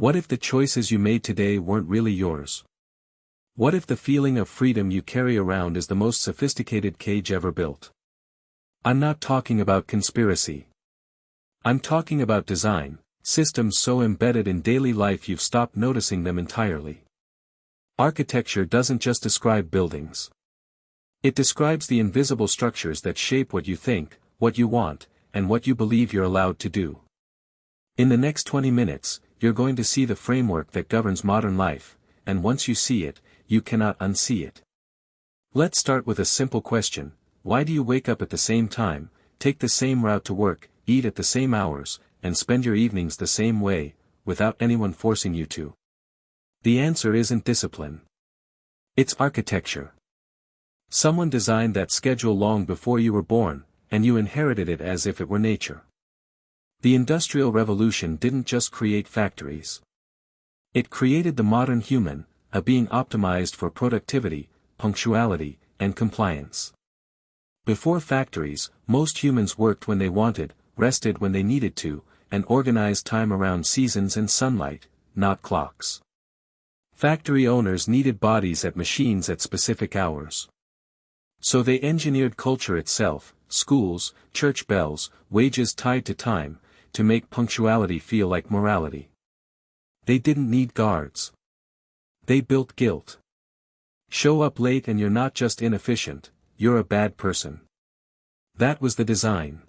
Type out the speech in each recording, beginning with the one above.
What if the choices you made today weren't really yours? What if the feeling of freedom you carry around is the most sophisticated cage ever built? I'm not talking about conspiracy. I'm talking about design, systems so embedded in daily life you've stopped noticing them entirely. Architecture doesn't just describe buildings. It describes the invisible structures that shape what you think, what you want, and what you believe you're allowed to do. In the next 20 minutes, you're going to see the framework that governs modern life, and once you see it, you cannot unsee it. Let's start with a simple question: why do you wake up at the same time, take the same route to work, eat at the same hours, and spend your evenings the same way, without anyone forcing you to? The answer isn't discipline. It's architecture. Someone designed that schedule long before you were born, and you inherited it as if it were nature. The Industrial Revolution didn't just create factories. It created the modern human, a being optimized for productivity, punctuality, and compliance. Before factories, most humans worked when they wanted, rested when they needed to, and organized time around seasons and sunlight, not clocks. Factory owners needed bodies at machines at specific hours. So they engineered culture itself, schools, church bells, wages tied to time, to make punctuality feel like morality. They didn't need guards. They built guilt. Show up late and you're not just inefficient, you're a bad person. That was the design.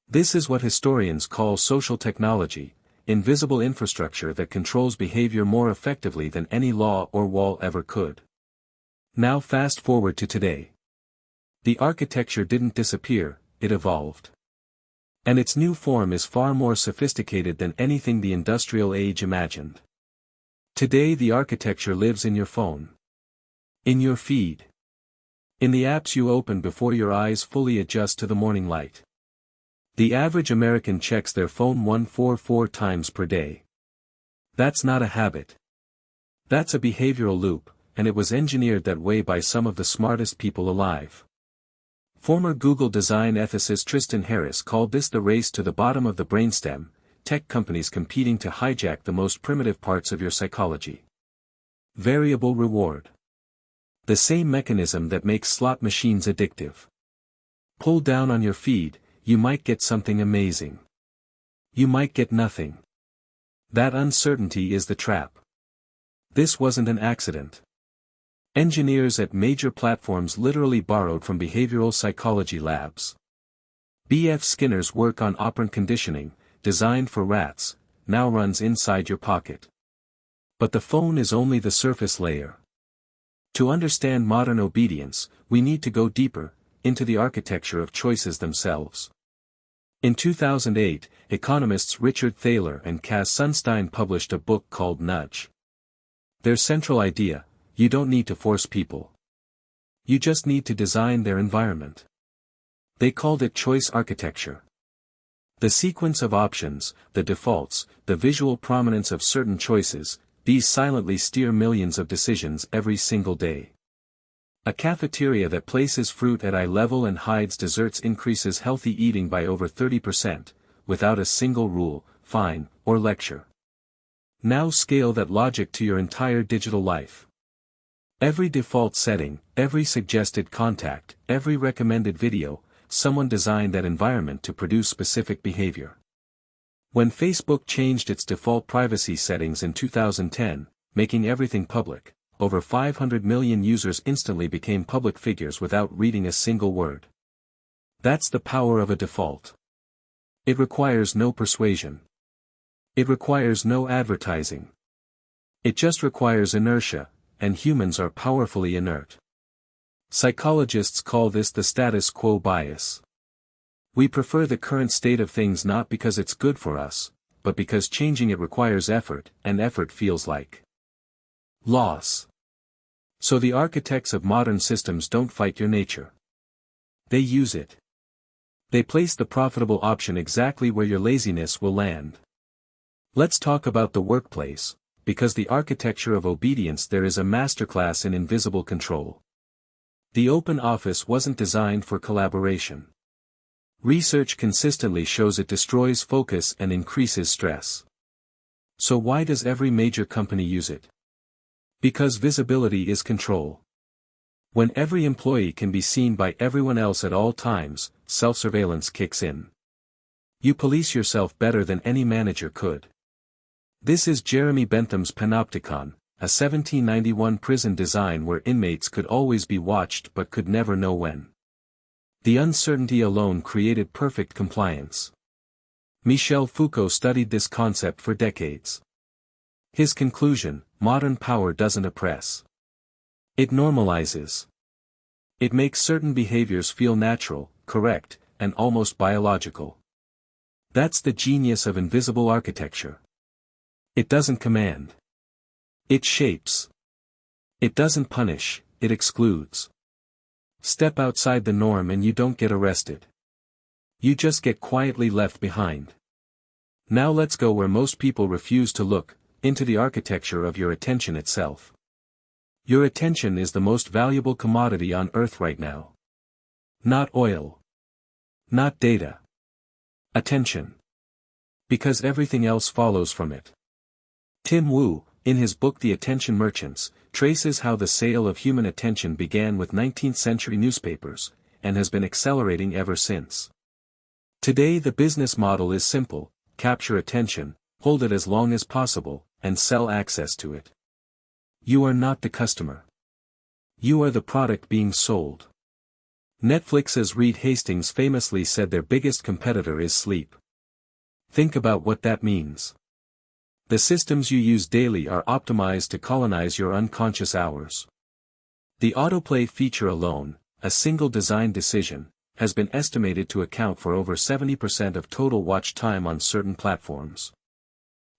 This is what historians call social technology, invisible infrastructure that controls behavior more effectively than any law or wall ever could. Now fast forward to today. The architecture didn't disappear, it evolved. And its new form is far more sophisticated than anything the industrial age imagined. Today the architecture lives in your phone. In your feed. In the apps you open before your eyes fully adjust to the morning light. The average American checks their phone 144 times per day. That's not a habit. That's a behavioral loop, and it was engineered that way by some of the smartest people alive. Former Google design ethicist Tristan Harris called this the race to the bottom of the brainstem, tech companies competing to hijack the most primitive parts of your psychology. Variable reward. The same mechanism that makes slot machines addictive. Pull down on your feed, you might get something amazing. You might get nothing. That uncertainty is the trap. This wasn't an accident. Engineers at major platforms literally borrowed from behavioral psychology labs. B.F. Skinner's work on operant conditioning, designed for rats, now runs inside your pocket. But the phone is only the surface layer. To understand modern obedience, we need to go deeper, into the architecture of choices themselves. In 2008, economists Richard Thaler and Sunstein published a book called Nudge. Their central idea: you don't need to force people. You just need to design their environment. They called it choice architecture. The sequence of options, the defaults, the visual prominence of certain choices, these silently steer millions of decisions every single day. A cafeteria that places fruit at eye level and hides desserts increases healthy eating by over 30%, without a single rule, fine, or lecture. Now scale that logic to your entire digital life. Every default setting, every suggested contact, every recommended video, someone designed that environment to produce specific behavior. When Facebook changed its default privacy settings in 2010, making everything public, over 500 million users instantly became public figures without reading a single word. That's the power of a default. It requires no persuasion. It requires no advertising. It just requires inertia, and humans are powerfully inert. Psychologists call this the status quo bias. We prefer the current state of things not because it's good for us, but because changing it requires effort, and effort feels like loss. So the architects of modern systems don't fight your nature. They use it. They place the profitable option exactly where your laziness will land. Let's talk about the workplace, because the architecture of obedience there is a masterclass in invisible control. The open office wasn't designed for collaboration. Research consistently shows it destroys focus and increases stress. So why does every major company use it? Because visibility is control. When every employee can be seen by everyone else at all times, self-surveillance kicks in. You police yourself better than any manager could. This is Jeremy Bentham's Panopticon, a 1791 prison design where inmates could always be watched but could never know when. The uncertainty alone created perfect compliance. Michel Foucault studied this concept for decades. His conclusion: modern power doesn't oppress. It normalizes. It makes certain behaviors feel natural, correct, and almost biological. That's the genius of invisible architecture. It doesn't command. It shapes. It doesn't punish, it excludes. Step outside the norm and you don't get arrested. You just get quietly left behind. Now let's go where most people refuse to look, into the architecture of your attention itself. Your attention is the most valuable commodity on Earth right now. Not oil. Not data. Attention. Because everything else follows from it. Tim Wu, in his book The Attention Merchants, traces how the sale of human attention began with 19th-century newspapers, and has been accelerating ever since. Today the business model is simple: capture attention, hold it as long as possible, and sell access to it. You are not the customer. You are the product being sold. Netflix's Reed Hastings famously said their biggest competitor is sleep. Think about what that means. The systems you use daily are optimized to colonize your unconscious hours. The Autoplay feature alone, a single design decision, has been estimated to account for over 70% of total watch time on certain platforms.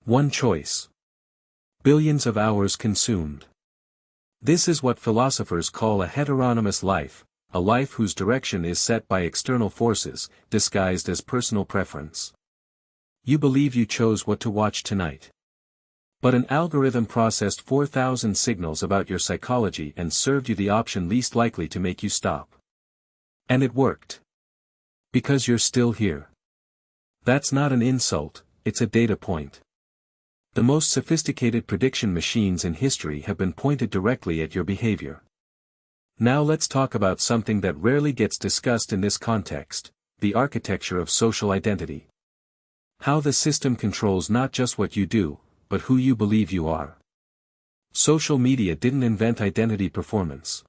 One choice. Billions of hours consumed. This is what philosophers call a heteronomous life, a life whose direction is set by external forces, disguised as personal preference. You believe you chose what to watch tonight. But an algorithm processed 4,000 signals about your psychology and served you the option least likely to make you stop. And it worked. Because you're still here. That's not an insult, it's a data point. The most sophisticated prediction machines in history have been pointed directly at your behavior. Now let's talk about something that rarely gets discussed in this context: the architecture of social identity. How the system controls not just what you do, but who you believe you are. Social media didn't invent identity performance.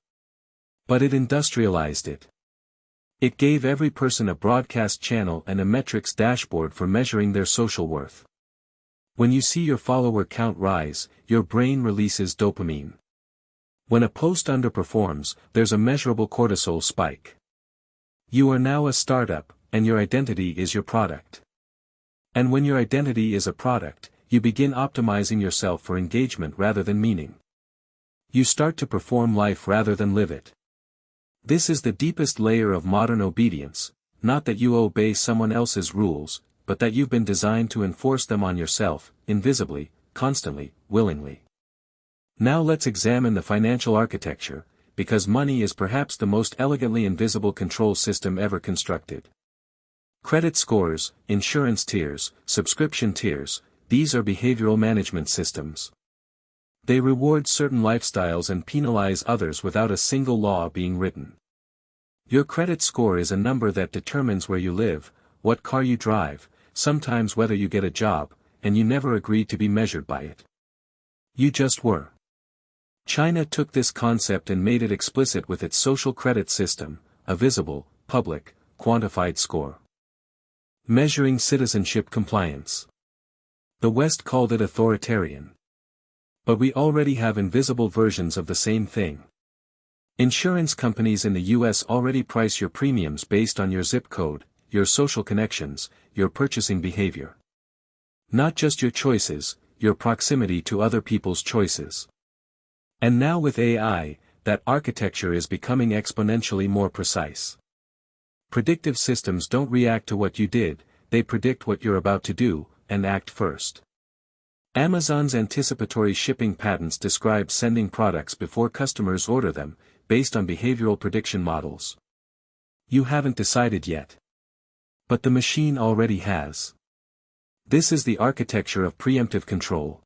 But it industrialized it. It gave every person a broadcast channel and a metrics dashboard for measuring their social worth. When you see your follower count rise, your brain releases dopamine. When a post underperforms, there's a measurable cortisol spike. You are now a startup, and your identity is your product. And when your identity is a product, you begin optimizing yourself for engagement rather than meaning. You start to perform life rather than live it. This is the deepest layer of modern obedience, not that you obey someone else's rules, but that you've been designed to enforce them on yourself, invisibly, constantly, willingly. Now let's examine the financial architecture, because money is perhaps the most elegantly invisible control system ever constructed. Credit scores, insurance tiers, subscription tiers, these are behavioral management systems. They reward certain lifestyles and penalize others without a single law being written. Your credit score is a number that determines where you live, what car you drive, sometimes whether you get a job, and you never agreed to be measured by it. You just were. China took this concept and made it explicit with its social credit system, a visible, public, quantified score. Measuring citizenship compliance. The West called it authoritarian. But we already have invisible versions of the same thing. Insurance companies in the US already price your premiums based on your zip code, your social connections, your purchasing behavior. Not just your choices, your proximity to other people's choices. And now with AI, that architecture is becoming exponentially more precise. Predictive systems don't react to what you did, they predict what you're about to do, and act first. Amazon's anticipatory shipping patents describe sending products before customers order them, based on behavioral prediction models. You haven't decided yet. But the machine already has. This is the architecture of preemptive control.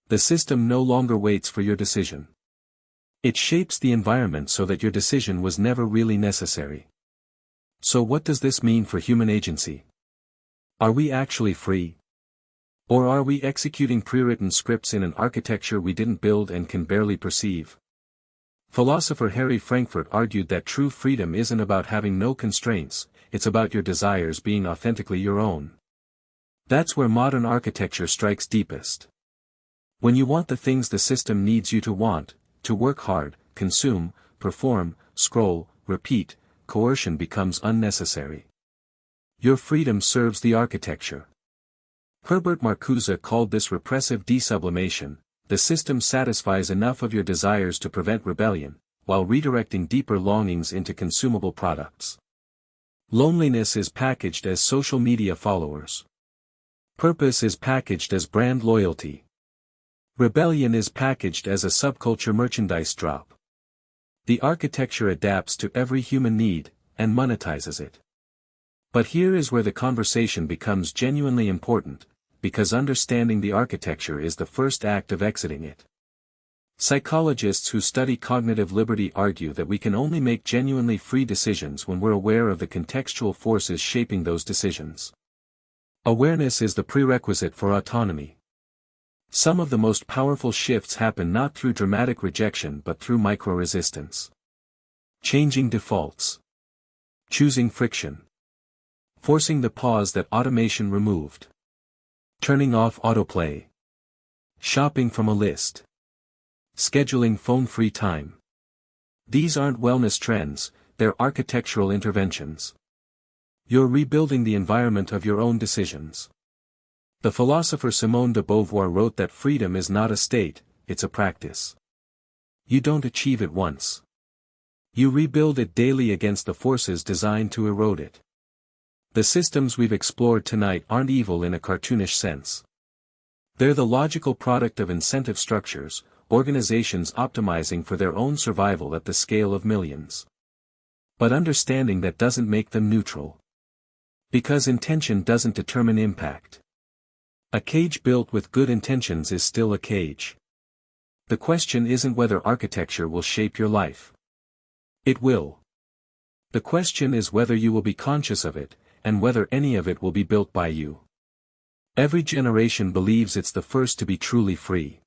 The system no longer waits for your decision. It shapes the environment so that your decision was never really necessary. So what does this mean for human agency? Are we actually free? Or are we executing pre-written scripts in an architecture we didn't build and can barely perceive? Philosopher Harry Frankfurt argued that true freedom isn't about having no constraints, it's about your desires being authentically your own. That's where modern architecture strikes deepest. When you want the things the system needs you to want, to work hard, consume, perform, scroll, repeat, coercion becomes unnecessary. Your freedom serves the architecture. Herbert Marcuse called this repressive desublimation. The system satisfies enough of your desires to prevent rebellion, while redirecting deeper longings into consumable products. Loneliness is packaged as social media followers. Purpose is packaged as brand loyalty. Rebellion is packaged as a subculture merchandise drop. The architecture adapts to every human need, and monetizes it. But here is where the conversation becomes genuinely important, because understanding the architecture is the first act of exiting it. Psychologists who study cognitive liberty argue that we can only make genuinely free decisions when we're aware of the contextual forces shaping those decisions. Awareness is the prerequisite for autonomy. Some of the most powerful shifts happen not through dramatic rejection but through micro-resistance. Changing defaults. Choosing friction. Forcing the pause that automation removed. Turning off autoplay. Shopping from a list. Scheduling phone-free time. These aren't wellness trends, they're architectural interventions. You're rebuilding the environment of your own decisions. The philosopher Simone de Beauvoir wrote that freedom is not a state, it's a practice. You don't achieve it once. You rebuild it daily against the forces designed to erode it. The systems we've explored tonight aren't evil in a cartoonish sense. They're the logical product of incentive structures, organizations optimizing for their own survival at the scale of millions. But understanding that doesn't make them neutral. Because intention doesn't determine impact. A cage built with good intentions is still a cage. The question isn't whether architecture will shape your life. It will. The question is whether you will be conscious of it, and whether any of it will be built by you. Every generation believes it's the first to be truly free.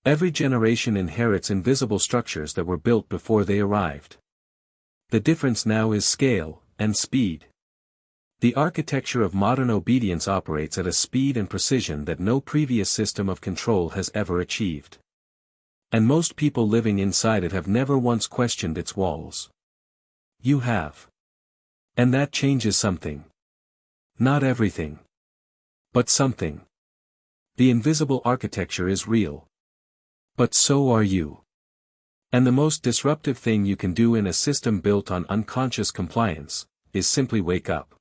Every generation inherits invisible structures that were built before they arrived. The difference now is scale, and speed. The architecture of modern obedience operates at a speed and precision that no previous system of control has ever achieved. And most people living inside it have never once questioned its walls. You have. And that changes something. Not everything. But something. The invisible architecture is real. But so are you. And the most disruptive thing you can do in a system built on unconscious compliance, is simply wake up.